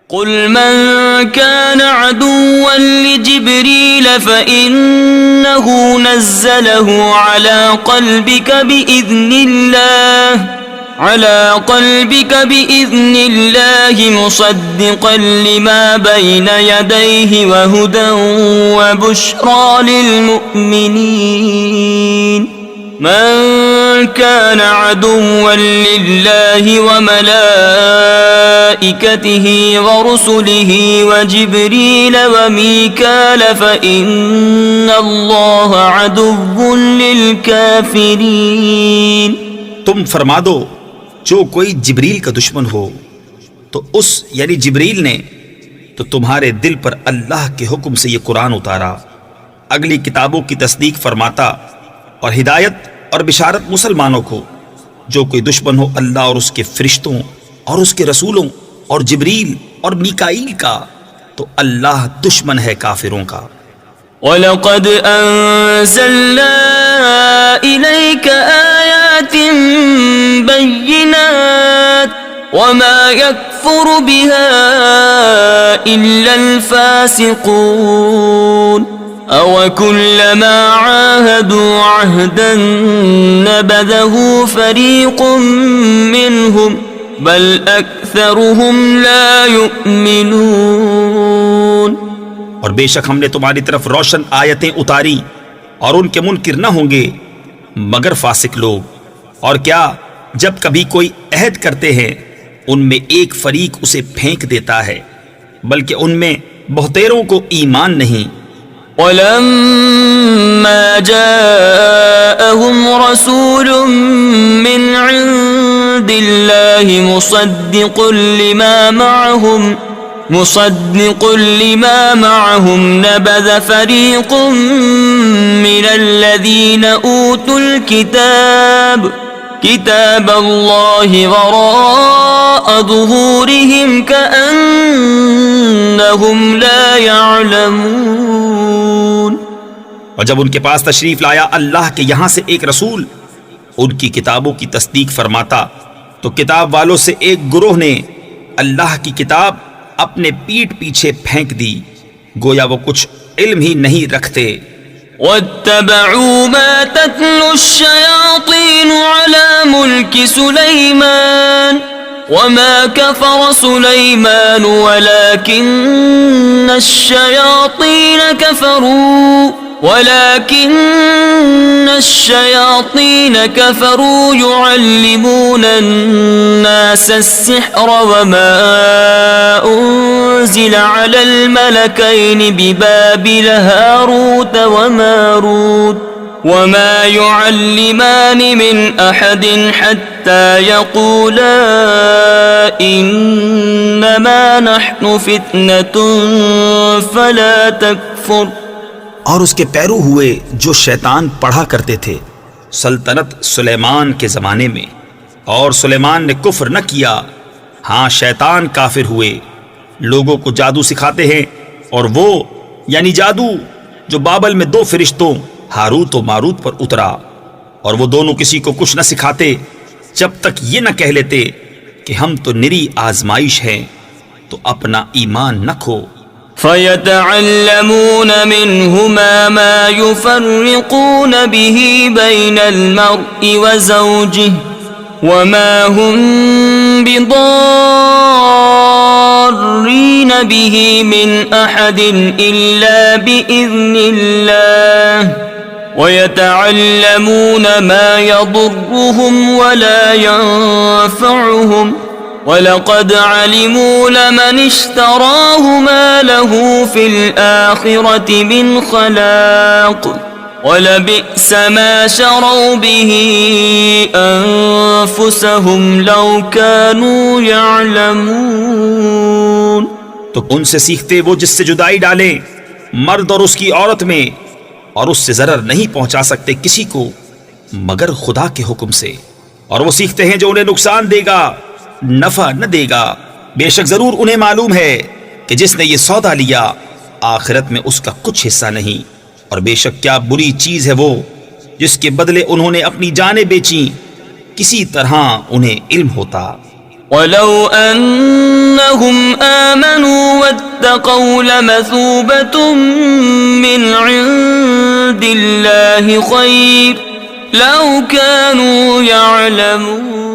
قل من كان عدوا لجبريل فإنه نزله على قلبك بإذن الله مصدقا لما بين يديه وهدى وبشرى للمؤمنين من كان عدوا لله وملائكته ورسله وجبريل وميكال فإن الله عدو للكافرين. تم فرما دو جو کوئی جبریل کا دشمن ہو تو اس یعنی جبریل نے تو تمہارے دل پر اللہ کے حکم سے یہ قرآن اتارا، اگلی کتابوں کی تصدیق فرماتا اور ہدایت اور بشارت مسلمانوں کو. جو کوئی دشمن ہو اللہ اور اس کے فرشتوں اور اس کے رسولوں اور جبریل اور میکائیل کا تو اللہ دشمن ہے کافروں کا. وَلَقَدْ أَنزَلْنَا إِلَيْكَ آيَاتٍ بَيِّنَاتٍ وَمَا يَكْفُرُ بِهَا إِلَّا الْفَاسِقُونَ أَوَكُلَّمَا عَاهَدُوا عَهْدًا نَبَذَهُ فَرِيقٌ مِّنْهُمْ بَلْ أَكْثَرُهُمْ لَا يُؤْمِنُونَ. اور بے شک ہم نے تمہاری طرف روشن آیتیں اتاری اور ان کے منکر نہ ہوں گے مگر فاسق لوگ. اور کیا جب کبھی کوئی عہد کرتے ہیں ان میں ایک فریق اسے پھینک دیتا ہے بلکہ ان میں بہتیروں کو ایمان نہیں. وَلَمَّا جَاءَهُمْ رَسُولٌ مِّنْ عِندِ اللَّهِ مصدق لما معهم نبذ فريق من الذين أوتوا كتاب الله وراء ظهورهم كأنهم لا يعلمون. اور جب ان کے پاس تشریف لایا اللہ کے یہاں سے ایک رسول ان کی کتابوں کی تصدیق فرماتا تو کتاب والوں سے ایک گروہ نے اللہ کی کتاب اپنے پیٹھ پیچھے پھینک دی گویا وہ کچھ علم ہی نہیں رکھتے. وَاتَّبَعُوا مَا تَتْلُو الشَّيَاطِينُ عَلَى مُلْكِ سُلَيْمَانَ وَمَا كَفَرَ سُلَيْمَانُ وَلَكِنَّ الشَّيَاطِينَ كَفَرُوا يُعَلِّمُونَ النَّاسَ السِّحْرَ وَمَا أُنزِلَ عَلَى الْمَلَكَيْنِ بِبَابِلَ هَارُوتَ وَمَارُوتَ وَمَا يُعَلِّمَانِ مِنْ أَحَدٍ حَتَّى يَقُولَا إِنَّمَا نَحْنُ فِتْنَةٌ فَلَا تَكْفُرْ. اور اس کے پیرو ہوئے جو شیطان پڑھا کرتے تھے سلطنت سلیمان کے زمانے میں، اور سلیمان نے کفر نہ کیا. ہاں شیطان کافر ہوئے، لوگوں کو جادو سکھاتے ہیں، اور وہ یعنی جادو جو بابل میں دو فرشتوں ہاروت و ماروت پر اترا، اور وہ دونوں کسی کو کچھ نہ سکھاتے جب تک یہ نہ کہہ لیتے کہ ہم تو نری آزمائش ہیں، تو اپنا ایمان نہ کھو. فَيَتَعَلَّمُونَ مِنْهُمَا مَا يُفَرِّقُونَ بِهِ بَيْنَ الْمَرْءِ وَزَوْجِهِ وَمَا هُمْ بِضَارِّينَ بِهِ مِنْ أَحَدٍ إِلَّا بِإِذْنِ اللَّهِ وَيَتَعَلَّمُونَ مَا يَضُرُّهُمْ وَلَا يَنفَعُهُمْ وَلَقَدْ عَلِمُوا لَمَنِ اشْتَرَاهُ مَا لَهُ فِي الْآخِرَةِ مِنْ خَلَاقٍ وَلَبِئْسَ مَا شَرَوْا بِهِ أَنفُسَهُمْ لَوْ كَانُوا يَعْلَمُونَ. تو ان سے سیکھتے وہ جس سے جدائی ڈالیں مرد اور اس کی عورت میں، اور اس سے ضرر نہیں پہنچا سکتے کسی کو مگر خدا کے حکم سے، اور وہ سیکھتے ہیں جو انہیں نقصان دے گا نفع نہ دے گا. بے شک ضرور انہیں معلوم ہے کہ جس نے یہ سودا لیا آخرت میں اس کا کچھ حصہ نہیں، اور بے شک کیا بری چیز ہے وہ جس کے بدلے انہوں نے اپنی جانیں بیچیں. کسی طرح انہیں علم ہوتا ولو أنهم آمنوا واتقوا لمثوبة من عند الله خير لو كانوا يعلمون